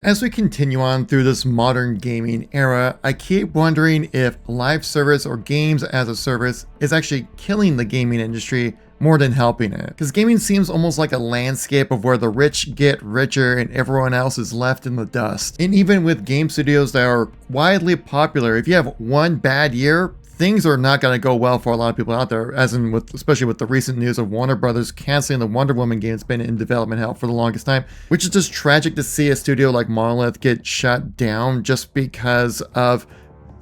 As we continue on through this modern gaming era, I keep wondering if live service or games as a service is actually killing the gaming industry more than helping it. Because gaming seems almost like a landscape of where the rich get richer and everyone else is left in the dust. And even with game studios that are widely popular, if you have one bad year, things are not going to go well for a lot of people out there, as in especially with the recent news of Warner Brothers canceling the Wonder Woman game that's been in development hell for the longest time, which is just tragic to see a studio like Monolith get shut down just because of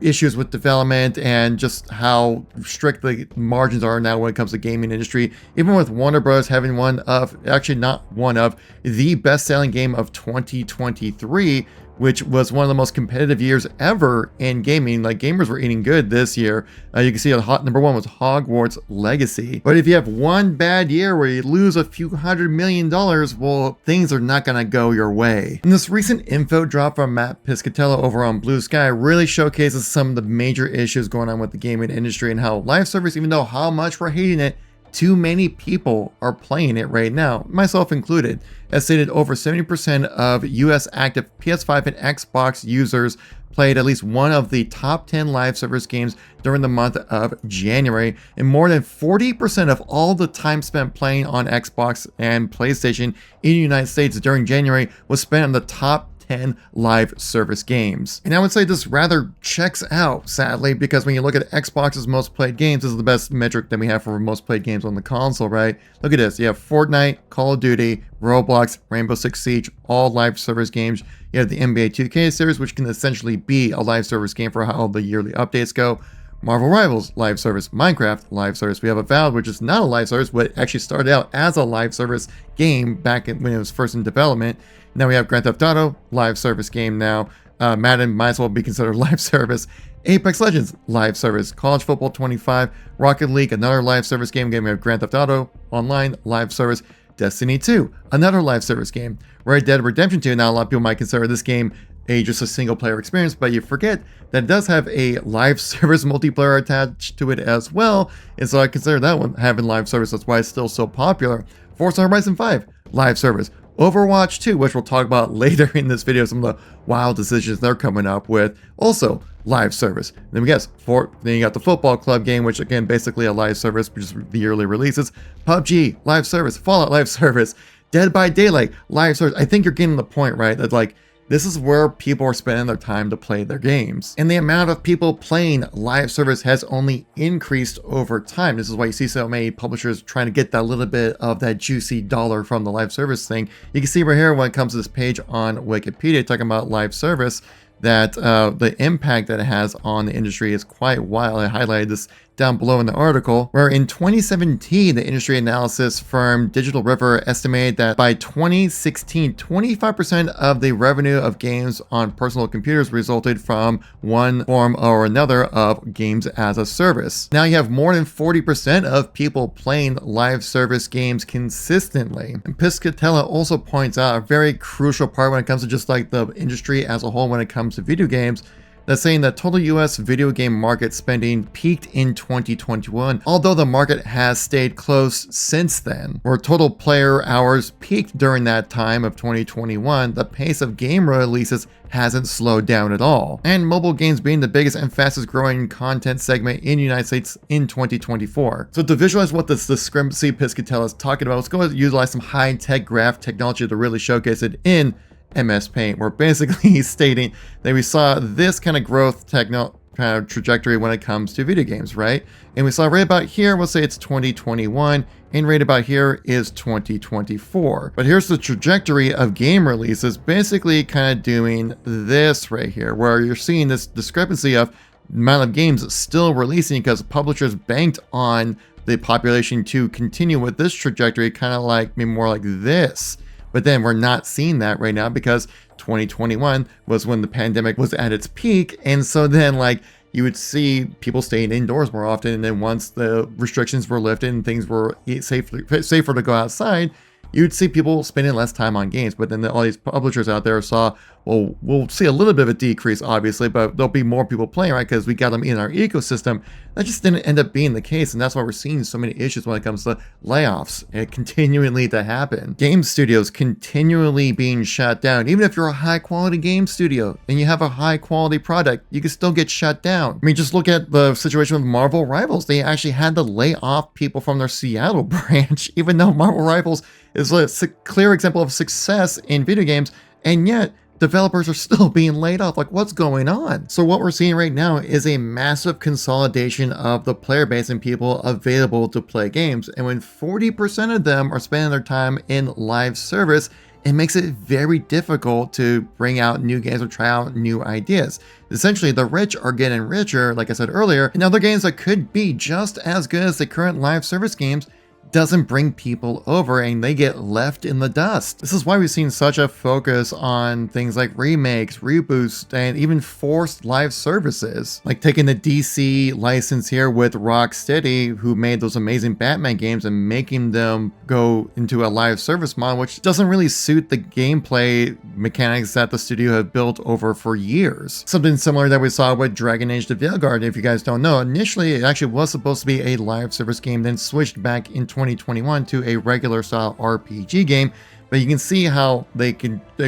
issues with development and just how strict the margins are now when it comes to gaming industry. Even with Warner Bros. Having not one of, the best-selling game of 2023, which was one of the most competitive years ever in gaming. Like, gamers were eating good this year. You can see number one was Hogwarts Legacy. But if you have one bad year where you lose a few $100 million, well, things are not gonna go your way. And this recent info drop from Matt Piscatella over on Blue Sky really showcases some of the major issues going on with the gaming industry and how live service, even though how much we're hating it, too many people are playing it right now, myself included. As stated, over 70% of US active PS5 and Xbox users played at least one of the top 10 live service games during the month of January, and more than 40% of all the time spent playing on Xbox and PlayStation in the United States during January was spent on the top 10 live service games. And I would say this rather checks out, sadly, because when you look at Xbox's most played games, this is the best metric that we have for most played games on the console, right? Look at this. You have Fortnite, Call of Duty, Roblox, Rainbow Six Siege, all live service games. You have the NBA 2K series, which can essentially be a live service game for how the yearly updates go. Marvel Rivals, live service. Minecraft, live service. We have Avowed, which is not a live service, but actually started out as a live service game back when it was first in development. Now we have Grand Theft Auto, live service game now. Madden might as well be considered live service. Apex Legends, live service. College Football 25, Rocket League, another live service game. We have Grand Theft Auto Online, live service. Destiny 2, another live service game. Red Dead Redemption 2, now a lot of people might consider this game just a single player experience, but you forget that it does have a live service multiplayer attached to it as well, and so I consider that one having live service. That's why it's still so popular. Forza Horizon 5, live service. Overwatch 2, which we'll talk about later in this video, some of the wild decisions they're coming up with, also live service. Then we guess, then you got the Football Club game, which again, basically a live service, which is the yearly releases. PUBG, live service. Fallout, live service. Dead by Daylight, live service. I think you're getting the point, right? That like, this is where people are spending their time to play their games. And the amount of people playing live service has only increased over time. This is why you see so many publishers trying to get that little bit of that juicy dollar from the live service thing. You can see right here when it comes to this page on Wikipedia talking about live service, that the impact that it has on the industry is quite wild. I highlighted this down below in the article, where in 2017, the industry analysis firm Digital River estimated that by 2016, 25% of the revenue of games on personal computers resulted from one form or another of games as a service. Now you have more than 40% of people playing live service games consistently. And Piscatella also points out a very crucial part when it comes to just like the industry as a whole when it comes to video games. That's saying that total US video game market spending peaked in 2021, although the market has stayed close since then. Where total player hours peaked during that time of 2021, the pace of game releases hasn't slowed down at all. And mobile games being the biggest and fastest growing content segment in the United States in 2024. So to visualize what this discrepancy Piscatella is talking about, let's go ahead and utilize some high-tech graph technology to really showcase it in MS Paint. We're basically stating that we saw this kind of growth kind of trajectory when it comes to video games, right? And we saw right about here, we'll say it's 2021, and right about here is 2024. But here's the trajectory of game releases, basically kind of doing this right here, where you're seeing this discrepancy of amount of games still releasing because publishers banked on the population to continue with this trajectory, kind of like maybe more like this. But then we're not seeing that right now because 2021 was when the pandemic was at its peak. And so then like you would see people staying indoors more often. And then once the restrictions were lifted and things were safer to go outside, you'd see people spending less time on games. But then all these publishers out there saw, well, we'll see a little bit of a decrease, obviously, but there'll be more people playing, right? Because we got them in our ecosystem. That just didn't end up being the case, and that's why we're seeing so many issues when it comes to layoffs continually to happen. Game studios continually being shut down. Even if you're a high-quality game studio and you have a high-quality product, you can still get shut down. I mean, just look at the situation with Marvel Rivals. They actually had to lay off people from their Seattle branch, even though Marvel Rivals is a clear example of success in video games, and yet developers are still being laid off. Like, what's going on? So what we're seeing right now is a massive consolidation of the player base and people available to play games. And when 40% of them are spending their time in live service, it makes it very difficult to bring out new games or try out new ideas. Essentially, the rich are getting richer, like I said earlier, and other games that could be just as good as the current live service games doesn't bring people over, and they get left in the dust. This is why we've seen such a focus on things like remakes, reboots, and even forced live services. Like taking the DC license here with Rocksteady, who made those amazing Batman games, and making them go into a live service model, which doesn't really suit the gameplay mechanics that the studio have built over for years. Something similar that we saw with Dragon Age: The Veilguard. If you guys don't know, initially it actually was supposed to be a live service game, then switched back in 2021 to a regular style RPG game, but you can see how they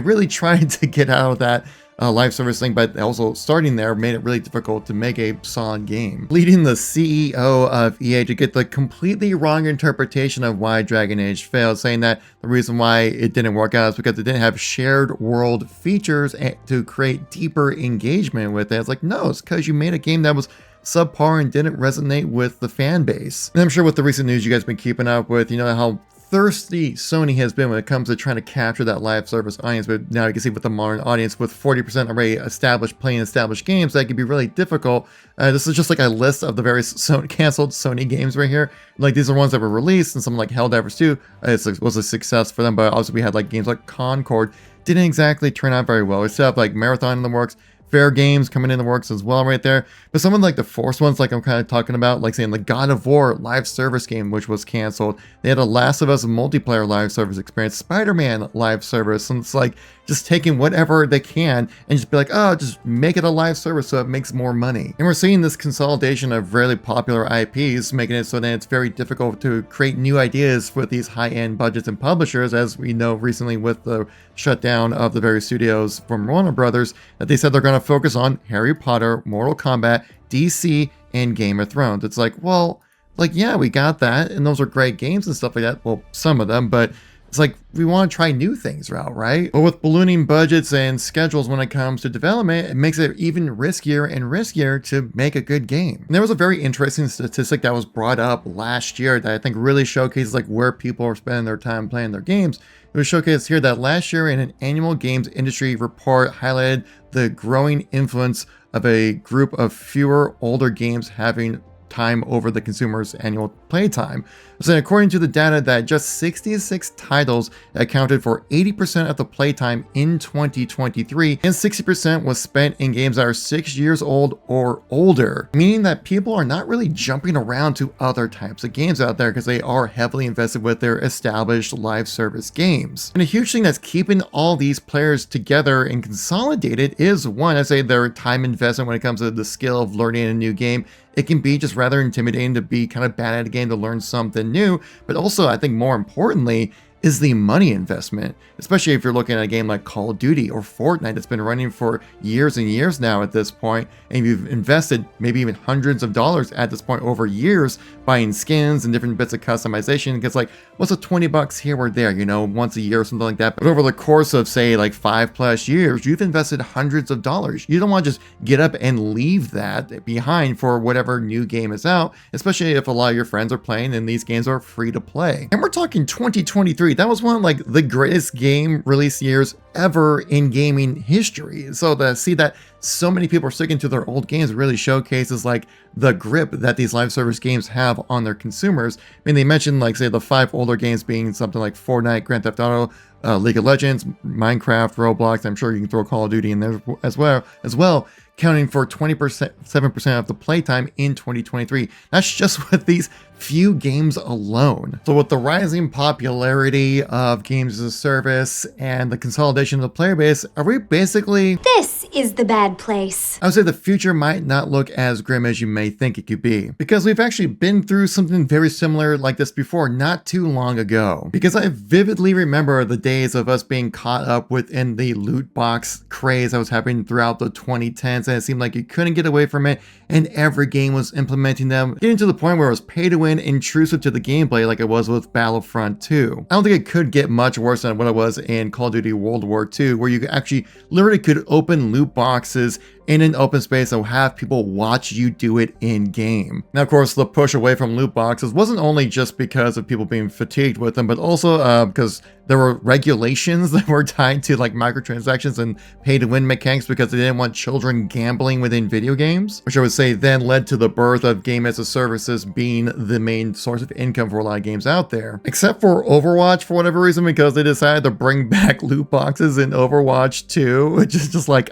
really tried to get out of that live service thing, but also starting there made it really difficult to make a solid game, leading the CEO of EA to get the completely wrong interpretation of why Dragon Age failed, saying that the reason why it didn't work out is because it didn't have shared world features to create deeper engagement with it. It's like, no, it's because you made a game that was subpar and didn't resonate with the fan base. And I'm sure with the recent news you guys have been keeping up with, you know how thirsty Sony has been when it comes to trying to capture that live service audience. But now you can see with the modern audience, with 40% already established, playing established games, that can be really difficult. This is just like a list of the various canceled Sony games right here. Like, these are ones that were released, and some like Helldivers 2 was a success for them, but also we had like games like Concord, didn't exactly turn out very well. We still have like Marathon in the works, Fair Games coming in the works as well right there. But some of like the forced ones, like I'm kind of talking about, like saying the God of War live service game, which was canceled. They had a Last of Us multiplayer live service experience, Spider-Man live service, and it's like just taking whatever they can and just be like, oh, just make it a live service so it makes more money. And we're seeing this consolidation of really popular IPs, making it so that it's very difficult to create new ideas with these high-end budgets and publishers, as we know recently with the shutdown of the various studios from Warner Brothers, that they said they're going to focus on Harry Potter, Mortal Kombat, DC, and Game of Thrones. It's like, well, like, yeah, we got that, and those are great games and stuff like that. Well, some of them, but it's like we want to try new things out, right? But with ballooning budgets and schedules when it comes to development, it makes it even riskier and riskier to make a good game. And there was a very interesting statistic that was brought up last year that I think really showcases like where people are spending their time playing their games. It was showcased here that last year in an annual games industry report highlighted the growing influence of a group of fewer older games having time over the consumer's annual playtime. So according to the data, that just 66 titles accounted for 80% of the playtime in 2023, and 60% was spent in games that are 6 years old or older, meaning that people are not really jumping around to other types of games out there because they are heavily invested with their established live service games. And a huge thing that's keeping all these players together and consolidated is, one, I say their time investment when it comes to the skill of learning a new game. It can be just rather intimidating to be kind of bad at a game to learn something new, but also I think more importantly is the money investment, especially if you're looking at a game like Call of Duty or Fortnite that's been running for years and years now at this point, and you've invested maybe even hundreds of dollars at this point over years buying skins and different bits of customization. Because like, what's a 20 bucks here or there, you know, once a year or something like that. But over the course of say like 5+ years, you've invested hundreds of dollars. You don't want to just get up and leave that behind for whatever new game is out, especially if a lot of your friends are playing and these games are free to play. And we're talking 2023. That was one of like the greatest game release years ever in gaming history. So to see that so many people are sticking to their old games really showcases like the grip that these live service games have on their consumers. I mean, they mentioned like say the 5 older games being something like Fortnite, Grand Theft Auto, League of Legends, Minecraft, Roblox. I'm sure you can throw Call of Duty in there as well, counting for 7% of the playtime in 2023. That's just with these few games alone. So with the rising popularity of games as a service and the consolidation of the player base, are we basically... This is the bad place. I would say the future might not look as grim as you may think it could be, because we've actually been through something very similar like this before not too long ago. Because I vividly remember the days of us being caught up within the loot box craze that was happening throughout the 2010s, and it seemed like you couldn't get away from it, and every game was implementing them, getting to the point where it was pay to win, intrusive to the gameplay like it was with Battlefront 2. I don't think it could get much worse than what it was in Call of Duty World War II, where you actually literally could open loot boxes in an open space and have people watch you do it in game. Now, of course, the push away from loot boxes wasn't only just because of people being fatigued with them, but also because there were regulations that were tied to like microtransactions and pay to win mechanics, because they didn't want children gambling within video games, which I would say then led to the birth of game as a services being the main source of income for a lot of games out there. Except for Overwatch, for whatever reason, because they decided to bring back loot boxes in Overwatch 2, which is just like,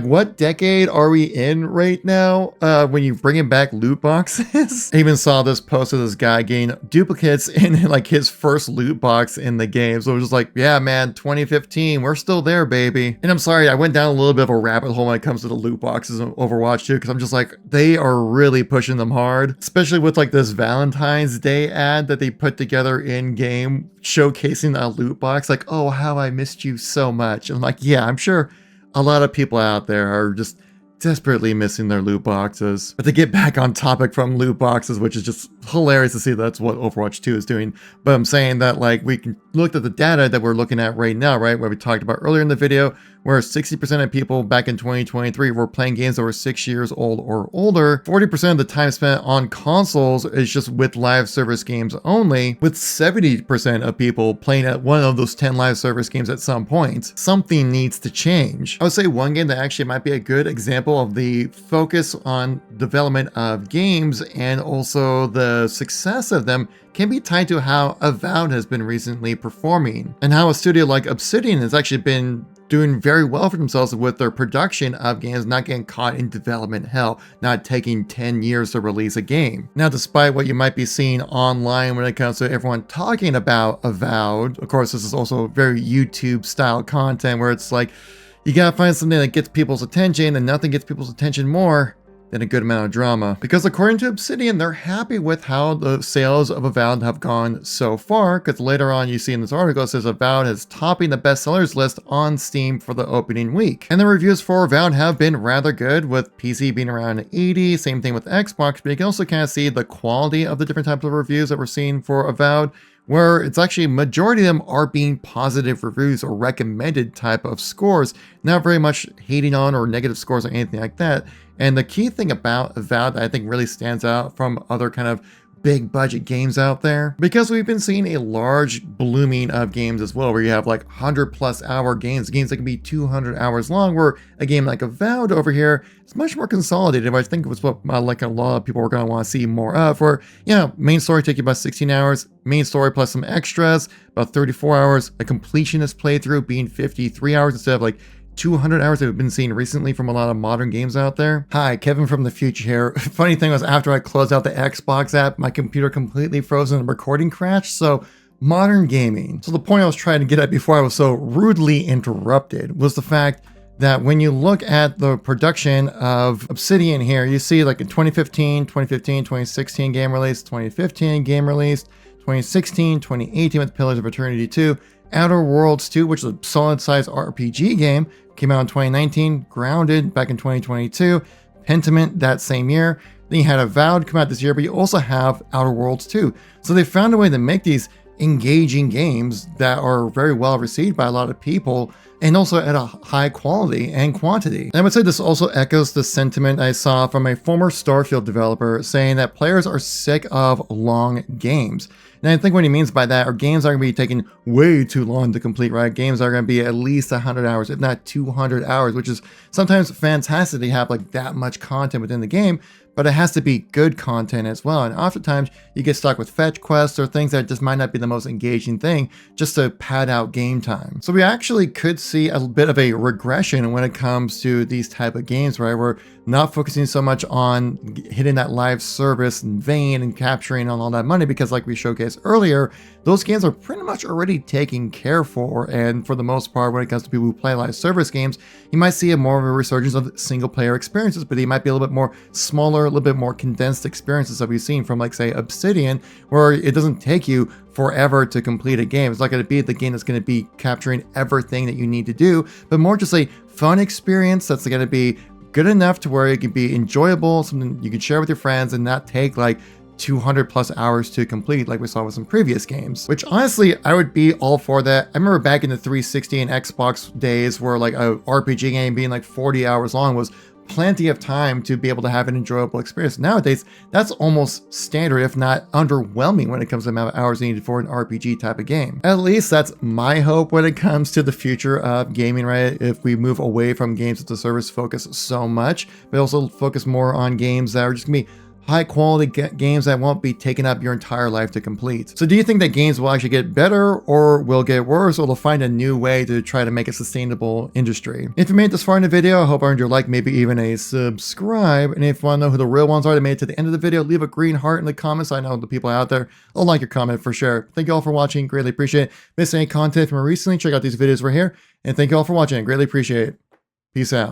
what decade are we in right now when you're bringing back loot boxes? I even saw this post of this guy getting duplicates in like his first loot box in the game. So it was just like, yeah, man, 2015, we're still there, baby. And I'm sorry, I went down a little bit of a rabbit hole when it comes to the loot boxes in Overwatch 2, because I'm just like, they are really pushing them hard, especially with like this Valentine's Day ad that they put together in game showcasing a loot box. Like, oh, how I missed you so much. And I'm like, yeah, I'm sure a lot of people out there are just desperately missing their loot boxes. But to get back on topic from loot boxes, which is just hilarious to see that's what Overwatch 2 is doing. But I'm saying that like we can look at the data that we're looking at right now, right? Where we talked about earlier in the video, where 60% of people back in 2023 were playing games that were 6 years old or older. 40% of the time spent on consoles is just with live service games only, with 70% of people playing at one of those 10 live service games at some point. Something needs to change. I would say one game that actually might be a good example of the focus on development of games and also the success of them can be tied to how Avowed has been recently performing, and how a studio like Obsidian has actually been doing very well for themselves with their production of games, not getting caught in development hell, not taking 10 years to release a game. Now, despite what you might be seeing online when it comes to everyone talking about Avowed, of course, this is also very YouTube style content where it's like, you gotta find something that gets people's attention, and nothing gets people's attention more than a good amount of drama. Because according to Obsidian, they're happy with how the sales of Avowed have gone so far, because later on you see in this article it says Avowed is topping the bestsellers list on Steam for the opening week. And the reviews for Avowed have been rather good, with PC being around 80, same thing with Xbox, but you can also kind of see the quality of the different types of reviews that we're seeing for Avowed, where it's actually majority of them are being positive reviews or recommended type of scores, not very much hating on or negative scores or anything like that. And the key thing about Avowed that I think really stands out from other kind of big budget games out there, because we've been seeing a large blooming of games as well, where you have like 100+ hour games that can be 200 hours long, where a game like Avowed over here is much more consolidated. I think it was what like a lot of people were going to want to see more of, where, main story take you about 16 hours, main story plus some extras, about 34 hours, a completionist playthrough being 53 hours instead of like 200 hours that we've been seeing recently from a lot of modern games out there. Hi, Kevin from the future here. Funny thing was, after I closed out the Xbox app, my computer completely froze and the recording crashed. So modern gaming. So the point I was trying to get at before I was so rudely interrupted was the fact that when you look at the production of Obsidian here, you see like in 2015, 2016 game release, 2015 game release, 2016, 2018 with Pillars of Eternity 2, Outer Worlds 2, which is a solid-sized RPG game, came out in 2019, Grounded back in 2022, Pentiment that same year. Then you had Avowed come out this year, but you also have Outer Worlds 2. So they found a way to make these engaging games that are very well received by a lot of people, and also at a high quality and quantity. And I would say this also echoes the sentiment I saw from a former Starfield developer saying that players are sick of long games. And I think what he means by that are games that are going to be taking way too long to complete, right? Games that are going to be at least 100 hours, if not 200 hours, which is sometimes fantastic to have like that much content within the game. but it has to be good content as well. And oftentimes you get stuck with fetch quests or things that just might not be the most engaging thing just to pad out game time. So we actually could see a bit of a regression when it comes to these type of games, right? We're not focusing so much on hitting that live service vein and capturing on all that money, because like we showcased earlier, those games are pretty much already taken care for. And for the most part, when it comes to people who play live service games, you might see a more of a resurgence of single player experiences, but they might be a little bit more smaller, a little bit more condensed experiences that we've seen from, like, say, Obsidian, where it doesn't take you forever to complete a game. It's not going to be the game that's going to be capturing everything that you need to do, but more just a fun experience that's going to be good enough to where it can be enjoyable, something you can share with your friends and not take like 200 plus hours to complete like we saw with some previous games, which honestly I would be all for that. I remember back in the 360 and Xbox days where like a RPG game being like 40 hours long was plenty of time to be able to have an enjoyable experience. Nowadays, that's almost standard, if not underwhelming, when it comes to the amount of hours needed for an RPG type of game. At least that's my hope when it comes to the future of gaming, right? If we move away from games as a service focus so much, but also focus more on games that are just gonna be high quality games that won't be taking up your entire life to complete. So do you think that games will actually get better or will get worse, or they'll find a new way to try to make a sustainable industry? If you made it this far in the video, I hope I earned your like, maybe even a subscribe. And if you want to know who the real ones are that made it to the end of the video, leave a green heart in the comments. I know the people out there will like your comment for sure. Thank you all for watching. Greatly appreciate it. Missed any content from recently? Check out these videos right here. And thank you all for watching. Greatly appreciate it. Peace out.